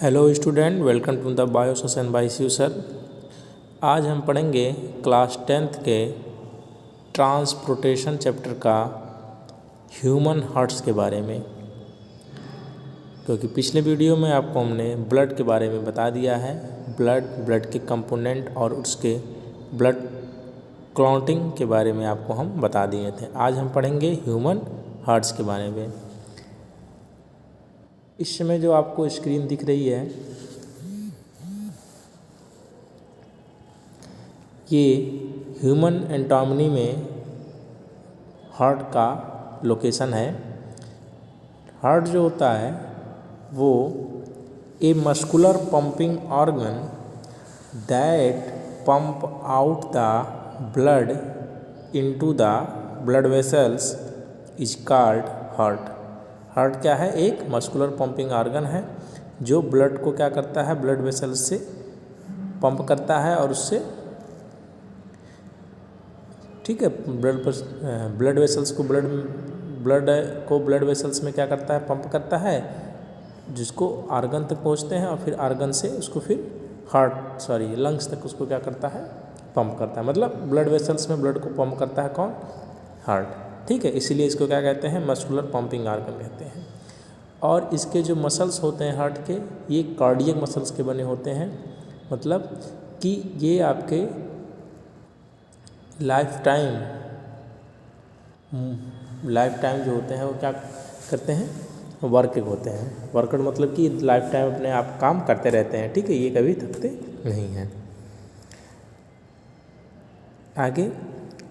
Hello student, welcome to the bio session by Shiv sir. आज हम पढ़ेंगे क्लास 10th के ट्रांसपोर्टेशन चैप्टर का ह्यूमन हार्ट्स के बारे में, क्योंकि पिछले वीडियो में आपको हमने ब्लड के बारे में बता दिया है। ब्लड के कंपोनेंट और उसके ब्लड क्लॉटिंग के बारे में आपको हम बता दिए थे। आज हम पढ़ेंगे ह्यूमन हार्ट्स के बारे में। इस समय जो आपको स्क्रीन दिख रही है, ये ह्यूमन एनाटॉमी में हार्ट का लोकेशन है। हार्ट जो होता है वो a muscular pumping organ that pump out the blood into the blood vessels is called heart. Heart क्या है? एक मस्कुलर पंपिंग ऑर्गन है जो ब्लड को क्या करता है, ब्लड वेसल्स से पंप करता है और उससे ब्लड वेसल्स को ब्लड वेसल्स में क्या करता है, पंप करता है, जिसको आर्गन तक पहुंचते हैं और फिर आर्गन से उसको फिर लंग्स तक उसको क्या करता है, पंप करता है। मतलब ब्लड वेसल्स में ब्लड को पंप करता है कौन? हार्ट। ठीक है, इसीलिए इसको क्या कहते हैं? मस्कुलर पंपिंग ऑर्गन कहते हैं। और इसके जो मसल्स होते हैं हार्ट के, ये कार्डियक मसल्स के बने होते हैं। मतलब कि ये आपके लाइफ टाइम जो होते हैं वो क्या करते हैं? वर्किंग होते हैं। वर्कर मतलब कि लाइफ टाइम अपने आप काम करते रहते हैं। ठीक है, ये कभी थकते नहीं हैं। आगे,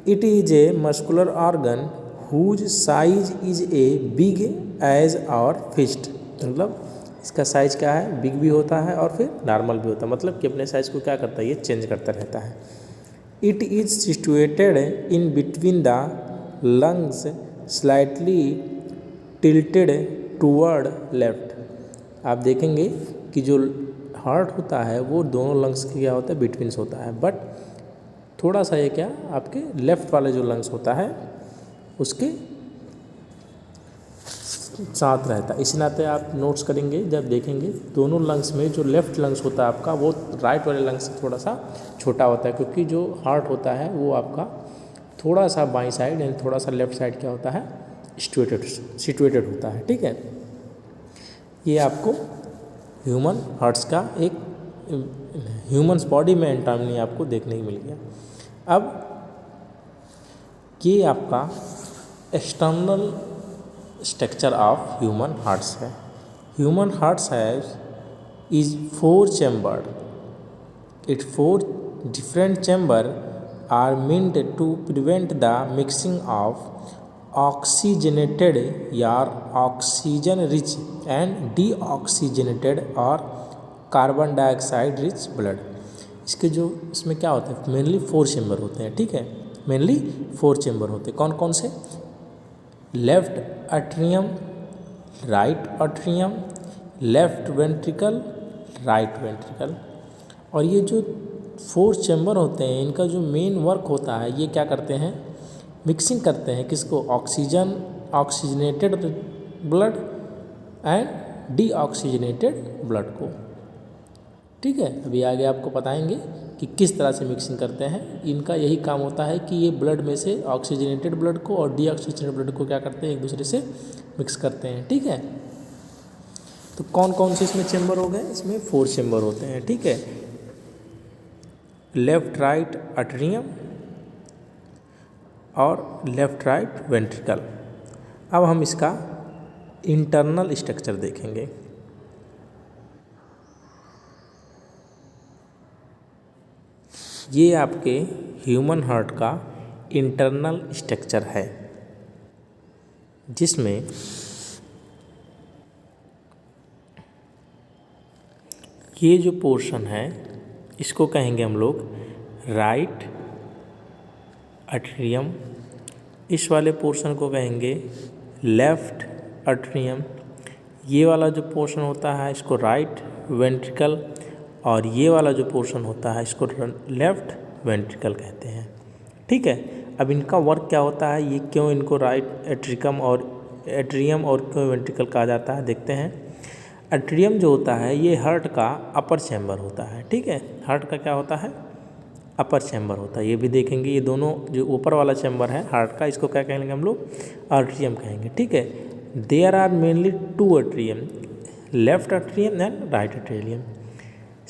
it is a muscular organ whose size is a big as our fist. मतलब इसका साइज क्या है? बिग भी होता है और फिर नॉर्मल भी होता है। मतलब कि अपने साइज को क्या करता है, ये चेंज करता रहता है। It is situated in between the lungs slightly tilted toward left. आप देखेंगे कि जो हार्ट होता है वो दोनों लंग्स के क्या होता है, बिटवीन्स होता है, बट थोड़ा सा ये क्या आपके लेफ्ट वाले जो लंग्स होता है उसके साथ रहता है। इसी नाते आप नोट्स करेंगे, जब देखेंगे दोनों लंग्स में जो लेफ्ट लंग्स होता है आपका, वो राइट वाले लंग्स से थोड़ा सा छोटा होता है, क्योंकि जो हार्ट होता है वो आपका थोड़ा सा बाईं साइड यानी थोड़ा सा लेफ्ट साइड क्या होता है, सिचुएटेड होता है। ठीक है, ये आपको ह्यूमन हार्ट्स का एक ह्यूमन्स बॉडी में एनाटॉमी आपको देखने को मिल गया। अब ये आपका external structure of human hearts है। Human hearts is 4 chambered. It 4 different chamber are meant to prevent the mixing of oxygenated या ऑक्सीजन रिच एंड डीऑक्सीजनेटेड और कार्बन डाइऑक्साइड रिच ब्लड। इसके जो इसमें क्या होता है, मेनली 4 चैम्बर होते हैं। ठीक है, मेनली 4 चैम्बर होते हैं। कौन कौन से? Left atrium, right atrium, left ventricle, right ventricle. और ये जो 4 चैम्बर होते हैं, इनका जो मेन वर्क होता है, ये क्या करते हैं, मिक्सिंग करते हैं किसको? Oxygenated blood and deoxygenated blood को। ठीक है, अभी आगे आपको बताएंगे कि किस तरह से मिक्सिंग करते हैं। इनका यही काम होता है कि ये ब्लड में से ऑक्सीजनेटेड ब्लड को और डीऑक्सीजनेटेड ब्लड को क्या करते हैं, एक दूसरे से मिक्स करते हैं। ठीक है, तो कौन कौन से इसमें चैम्बर हो गए? इसमें 4 चैम्बर होते हैं। ठीक है, लेफ्ट राइट एट्रियम और लेफ्ट राइट वेंट्रिकल। अब हम इसका इंटरनल स्ट्रक्चर देखेंगे। ये आपके ह्यूमन हार्ट का इंटरनल स्ट्रक्चर है, जिसमें ये जो पोर्शन है इसको कहेंगे हम लोग राइट एट्रियम, इस वाले पोर्शन को कहेंगे लेफ्ट एट्रियम, ये वाला जो पोर्शन होता है इसको राइट वेंट्रिकल, और ये वाला जो पोर्शन होता है इसको लेफ्ट वेंट्रिकल कहते हैं। ठीक है, अब इनका वर्क क्या होता है, ये क्यों इनको राइट एट्रियम और क्यों वेंट्रिकल कहा जाता है, देखते हैं। एट्रियम जो होता है ये हार्ट का अपर चैम्बर होता है, ठीक है। हार्ट का क्या होता है, अपर चैम्बर होता है। ये भी देखेंगे, ये दोनों जो ऊपर वाला चैम्बर है हार्ट का, इसको क्या कहेंगे हम लोग, आर्ट्रियम कहेंगे, ठीक है। There are mainly two atrium, left atrium and right atrium,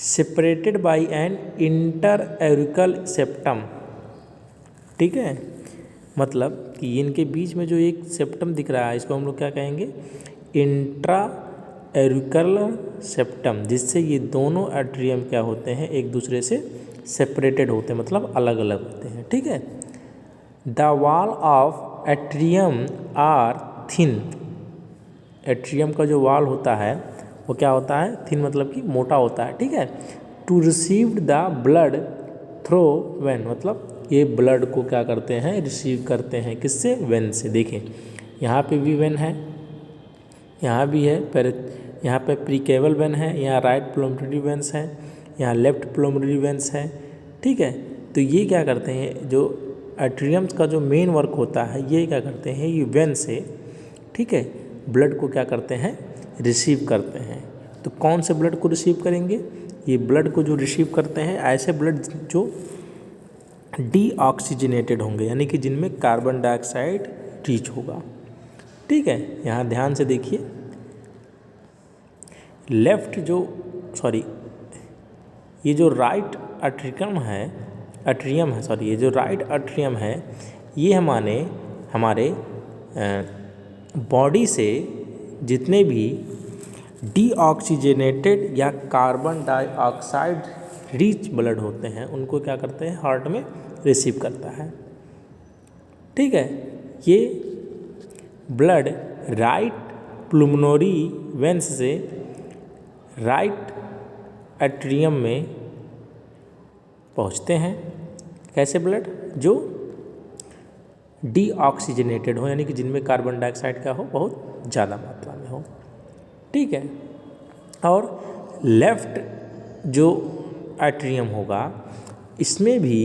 separated by an interauricular septum, ठीक है। मतलब कि इनके बीच में जो एक सेप्टम दिख रहा है इसको हम लोग क्या कहेंगे, इंट्रा एरिकल सेप्टम, जिससे ये दोनों एट्रियम क्या होते हैं, एक दूसरे से सेपरेटेड होते हैं, मतलब अलग अलग होते हैं, ठीक है। The wall of atrium are thin, atrium का जो वॉल होता है वो क्या होता है, थिन मतलब कि मोटा होता है, ठीक है। To receive the blood through vein, मतलब ये ब्लड को क्या करते हैं, रिसीव करते हैं, किससे, वेन से। देखें यहाँ पे भी वेन है, यहाँ भी है, पर यहाँ पे प्रीकेबल वेन है, यहाँ राइट प्लोमटरी वेन्स है, यहाँ लेफ्ट प्लोमटरी वेन्स है, ठीक है। तो ये क्या करते हैं, जो एट्रियम्स का जो मेन वर्क होता है ये क्या करते हैं, ये वेन से, ठीक है, ब्लड को क्या करते हैं, रिसीव करते हैं। तो कौन से ब्लड को रिसीव करेंगे, ये ब्लड को जो रिसीव करते हैं ऐसे ब्लड जो डीऑक्सीजनेटेड होंगे, यानी कि जिनमें कार्बन डाइऑक्साइड रीच होगा, ठीक है। यहाँ ध्यान से देखिए, लेफ्ट जो ये जो राइट एट्रियम है, ये जो राइट एट्रियम है, ये हमारे बॉडी से जितने भी डीऑक्सीजनेटेड या कार्बन डाइऑक्साइड रिच ब्लड होते हैं उनको क्या करते हैं, हार्ट में रिसीव करता है, ठीक है। ये ब्लड राइट प्लुमनरी वेन्स से राइट एट्रियम में पहुंचते हैं। कैसे ब्लड, जो डीऑक्सीजनेटेड हो, यानी कि जिनमें कार्बन डाइऑक्साइड का हो बहुत ज़्यादा मात्रा में हो, ठीक है। और लेफ्ट जो एट्रियम होगा इसमें भी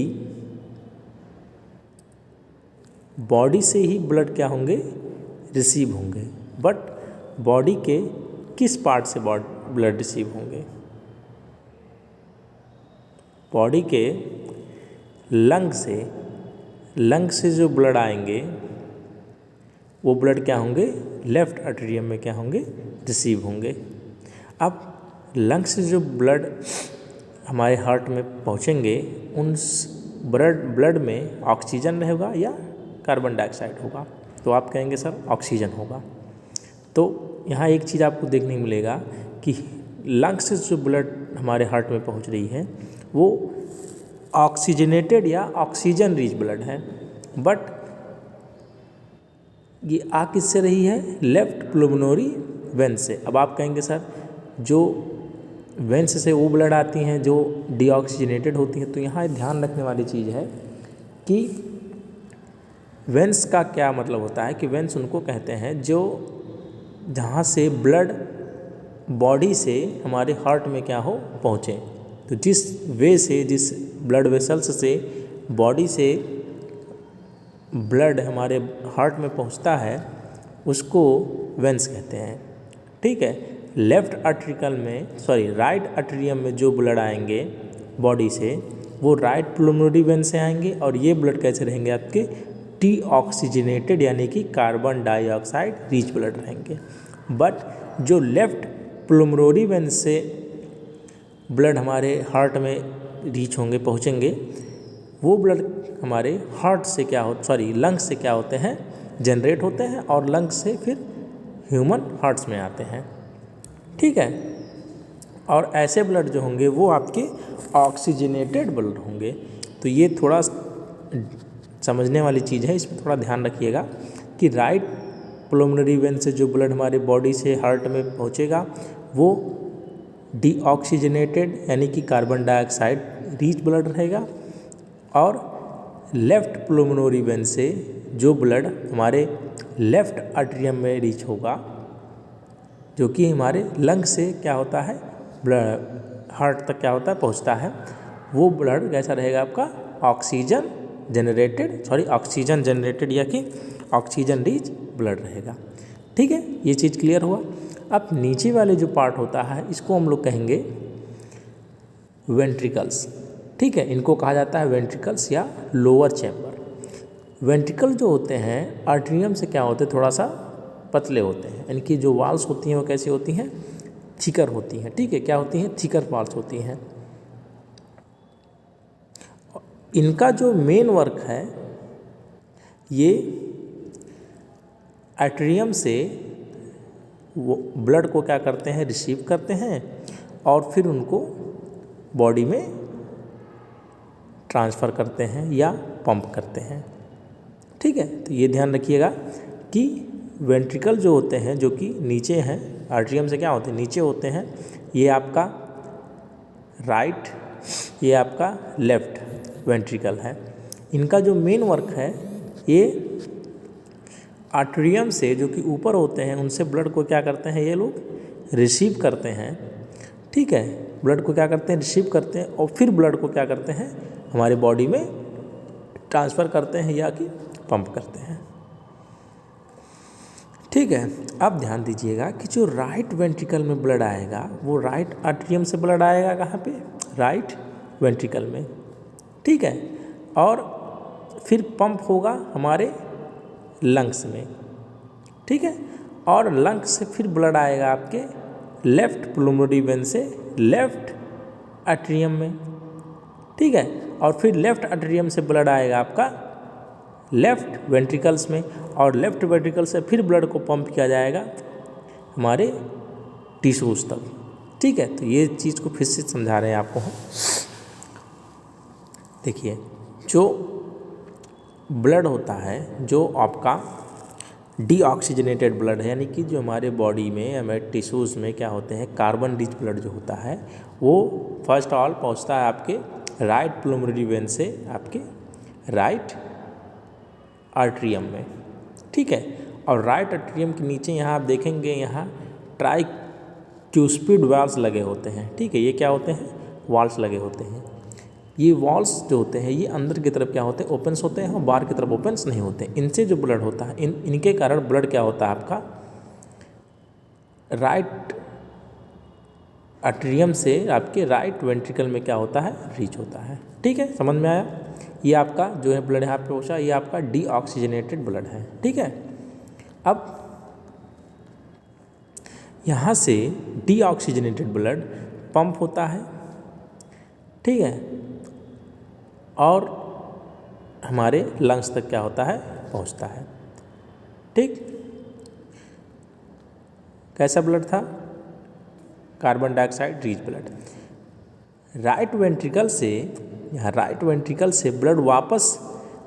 बॉडी से ही ब्लड क्या होंगे, रिसीव होंगे, बट बॉडी के किस पार्ट से ब्लड रिसीव होंगे, बॉडी के लंग से जो ब्लड आएंगे वो ब्लड क्या होंगे, लेफ्ट एट्रियम में क्या होंगे, रिसीव होंगे। अब लंग से जो ब्लड हमारे हार्ट में पहुँचेंगे उन ब्लड में ऑक्सीजन रहेगा या कार्बन डाइऑक्साइड होगा, तो आप कहेंगे सर ऑक्सीजन होगा। तो यहाँ एक चीज़ आपको देखने को मिलेगा कि लंग्स से जो ब्लड हमारे हार्ट में पहुँच रही है वो ऑक्सीजनेटेड या ऑक्सीजन रिच ब्लड है, बट ये आ किससे रही है, लेफ्ट प्लुमनरी वेन से। अब आप कहेंगे सर जो वेन्स से वो ब्लड आती हैं जो डीऑक्सीजनेटेड होती हैं, तो यहाँ ध्यान रखने वाली चीज़ है कि वेन्स का क्या मतलब होता है, कि वेन्स उनको कहते हैं जो जहाँ से ब्लड बॉडी से हमारे हार्ट में क्या हो, पहुँचे। तो जिस वे से, जिस ब्लड वेसल्स से बॉडी से ब्लड हमारे हार्ट में पहुँचता है उसको वेन्स कहते हैं, ठीक है। लेफ्ट राइट एट्रियम में जो ब्लड आएंगे बॉडी से वो राइट प्लुमनरी वेन से आएंगे, और ये ब्लड कैसे रहेंगे, आपके डीऑक्सीजनेटेड यानी कि कार्बन डाइऑक्साइड रिच ब्लड रहेंगे। बट जो लेफ्ट प्लुमनरी वेन से ब्लड हमारे हार्ट में रीच होंगे, पहुँचेंगे, वो ब्लड हमारे हार्ट से लंग्स से क्या होते हैं, जनरेट होते हैं, और लंग्स से फिर ह्यूमन हार्ट्स में आते हैं, ठीक है। और ऐसे ब्लड जो होंगे वो आपके ऑक्सीजनेटेड ब्लड होंगे। तो ये थोड़ा समझने वाली चीज़ है, इसमें थोड़ा ध्यान रखिएगा कि राइट प्लुमनरी वेन से जो ब्लड हमारे बॉडी से हार्ट में पहुँचेगा वो डीऑक्सीजनेटेड यानी कि कार्बन डाइऑक्साइड रिच ब्लड रहेगा, और लेफ्ट प्लुमनरी वेन से जो ब्लड हमारे लेफ्ट एट्रियम में रीच होगा, जो कि हमारे लंग से क्या होता है, ब्लड हार्ट तक क्या होता है, पहुंचता है, वो ब्लड कैसा रहेगा, आपका ऑक्सीजन जनरेटेड या कि ऑक्सीजन रिच ब्लड रहेगा, ठीक है। ये चीज़ क्लियर हुआ। अब नीचे वाले जो पार्ट होता है इसको हम लोग कहेंगे वेंट्रिकल्स, ठीक है, इनको कहा जाता है वेंट्रिकल्स या लोअर चैम्बर। वेंट्रिकल जो होते हैं आर्ट्रियम से क्या होते हैं, थोड़ा सा पतले होते हैं, इनकी जो वॉल्स होती हैं वो कैसी होती हैं, थिकर होती हैं, ठीक है, क्या होती हैं, थिकर वॉल्स होती हैं। इनका जो मेन वर्क है ये आर्ट्रियम से वो ब्लड को क्या करते हैं, रिसीव करते हैं और फिर उनको बॉडी में ट्रांसफ़र करते हैं या पंप करते हैं, ठीक है। तो ये ध्यान रखिएगा कि वेंट्रिकल जो होते हैं जो कि नीचे हैं, आर्ट्रियम से क्या होते हैं, नीचे होते हैं, ये आपका राइट, ये आपका लेफ्ट वेंट्रिकल है। इनका जो मेन वर्क है ये आर्ट्रियम से जो कि ऊपर होते हैं उनसे ब्लड को क्या करते हैं, ये लोग रिसीव करते हैं, ठीक है, ब्लड को क्या करते हैं, रिसीव करते हैं और फिर ब्लड को क्या करते हैं, हमारे बॉडी में ट्रांसफ़र करते हैं या कि पंप करते हैं, ठीक है। अब ध्यान दीजिएगा कि जो राइट वेंट्रिकल में ब्लड आएगा वो राइट आर्ट्रियम से ब्लड आएगा कहाँ पे, राइट वेंट्रिकल में, ठीक है, और फिर पंप होगा हमारे लंग्स में, ठीक है, और लंग्स से फिर ब्लड आएगा आपके लेफ्ट पुल्मोनरी वेन से लेफ्ट आर्ट्रियम में, ठीक है, और फिर लेफ्ट आर्ट्रियम से ब्लड आएगा आपका लेफ्ट वेंट्रिकल्स में और लेफ्ट वेंट्रिकल से फिर ब्लड को पंप किया जाएगा हमारे टिश्यूज़ तक, ठीक है। तो ये चीज़ को फिर से समझा रहे हैं आपको हम। देखिए जो ब्लड होता है जो आपका डीऑक्सीजनेटेड ब्लड है, यानी कि जो हमारे बॉडी में हमारे टिश्यूज़ में क्या होते हैं, कार्बन रिच ब्लड जो होता है वो फर्स्ट ऑल पहुंचता है आपके राइट पुल्मोनरी वेन से आपके राइट आर्ट्रियम में, ठीक है, और राइट आर्ट्रियम के नीचे यहाँ आप देखेंगे यहाँ ट्राइक्यूस्पिड वाल्व्स लगे होते हैं, ठीक है, ये क्या होते हैं, वाल्व्स लगे होते हैं। ये वाल्व्स जो होते हैं ये अंदर की तरफ क्या होते हैं, ओपन्स होते हैं और बाहर की तरफ ओपन्स नहीं होते। इनसे जो ब्लड होता है इनके कारण ब्लड क्या होता है आपका राइट आर्ट्रियम से आपके राइट वेंट्रिकल में क्या होता है, रीच होता है, ठीक है, समझ में आया। ये आपका जो है ब्लड यहाँ पे पहुँचा, ये आपका डीऑक्सीजनेटेड ब्लड है, ठीक है। अब यहाँ से डीऑक्सीजनेटेड ब्लड पंप होता है, ठीक है, और हमारे लंग्स तक क्या होता है, पहुँचता है, ठीक। कैसा ब्लड था, carbon dioxide rich blood. Right ventricle से यहाँ राइट वेंट्रिकल से ब्लड वापस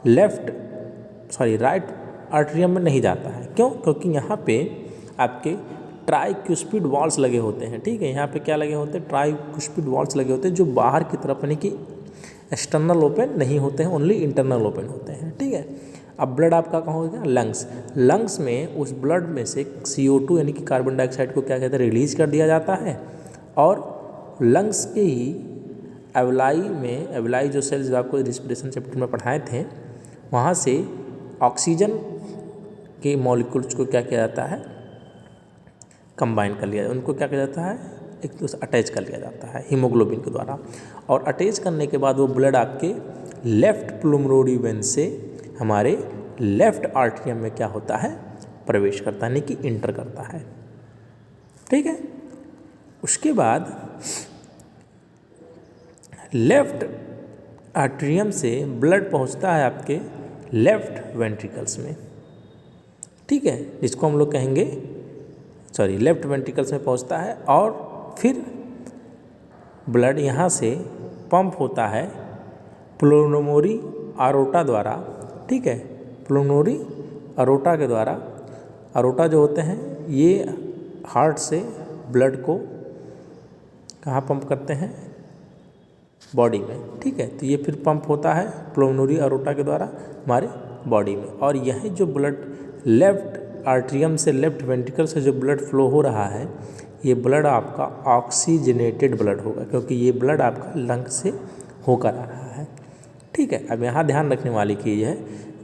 राइट आर्ट्रियम में नहीं जाता है। क्यों? क्योंकि यहाँ पे आपके ट्राइक्यूस्पिड वॉल्स लगे होते हैं, ठीक है, यहाँ पे क्या लगे होते हैं, ट्राइक्यूस्पिड वॉल्स लगे होते हैं जो बाहर की तरफ यानी कि एक्सटर्नल ओपन नहीं होते हैं, ओनली इंटरनल ओपन होते हैं, ठीक है। अब ब्लड आपका कहाँ होगा, लंग्स में उस ब्लड में से CO2 यानी कि कार्बन डाइऑक्साइड को क्या कहते हैं, रिलीज कर दिया जाता है और लंग्स के ही एवलाई जो सेल्स आपको रिस्पिरेशन चैप्टर में पढ़ाए थे वहाँ से ऑक्सीजन के मॉलिक्यूल्स को क्या किया जाता है, कंबाइन कर लिया, उनको क्या किया जाता है, एक दूसरे अटैच कर लिया जाता है हीमोग्लोबिन के द्वारा, और अटैच करने के बाद वो ब्लड आपके लेफ्ट पुल्मोनरी वेन से हमारे लेफ्ट आर्ट्रियम में क्या होता है, प्रवेश करता है, यानी कि इंटर करता है, ठीक है। उसके बाद लेफ्ट आर्ट्रियम से ब्लड पहुंचता है आपके लेफ्ट वेंट्रिकल्स में, ठीक है, जिसको हम लोग कहेंगे लेफ्ट वेंट्रिकल्स में पहुंचता है और फिर ब्लड यहाँ से पंप होता है पुल्मोनरी अरोटा द्वारा, ठीक है, पुल्मोनरी अरोटा के द्वारा। अरोटा जो होते हैं ये हार्ट से ब्लड को कहाँ पंप करते हैं, बॉडी में, ठीक है। तो ये फिर पंप होता है पुल्मोनरी अरोटा के द्वारा हमारे बॉडी में, और यही जो ब्लड लेफ्ट आर्ट्रियम से लेफ्ट वेंट्रिकल से जो ब्लड फ्लो हो रहा है ये ब्लड आपका ऑक्सीजनेटेड ब्लड होगा, क्योंकि ये ब्लड आपका लंग से होकर आ रहा है, ठीक है। अब यहाँ ध्यान रखने वाली चीज़ है,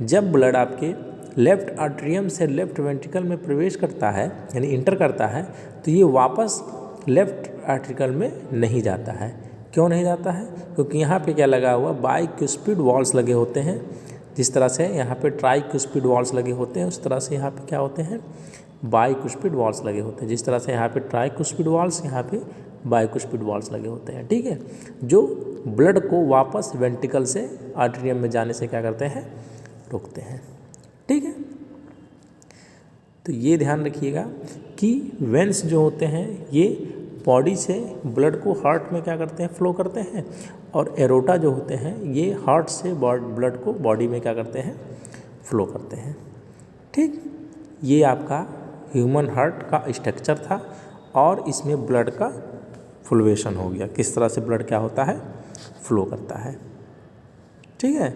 जब ब्लड आपके लेफ्ट आर्ट्रियम से लेफ्ट वेंट्रिकल में प्रवेश करता है यानी इंटर करता है तो ये वापस लेफ्ट आर्ट्रिकल में नहीं जाता है। क्यों नहीं जाता है? क्योंकि यहाँ पे क्या लगा हुआ, बाइक्यूस्पिड वॉल्स लगे होते हैं। जिस तरह से यहाँ पे ट्राइक्यूस्पिड वॉल्स लगे होते हैं उस तरह से यहाँ पे क्या होते हैं, बाइक्यूस्पिड वॉल्स लगे होते हैं। जिस तरह से यहाँ पे ट्राइक्यूस्पिड वॉल्स, यहाँ पे बाइक्यूस्पिड वॉल्स लगे होते हैं। ठीक है, जो ब्लड को वापस वेंट्रिकल से आर्टेरियम में जाने से क्या करते हैं, रोकते हैं। ठीक है, तो ये ध्यान रखिएगा कि वेंस जो होते हैं ये बॉडी से ब्लड को हार्ट में क्या करते हैं, फ्लो करते हैं, और एरोटा जो होते हैं ये हार्ट से ब्लड को बॉडी में क्या करते हैं, फ्लो करते हैं। ठीक, ये आपका ह्यूमन हार्ट का स्ट्रक्चर था और इसमें ब्लड का फ्लुएशन हो गया, किस तरह से ब्लड क्या होता है, फ्लो करता है। ठीक है।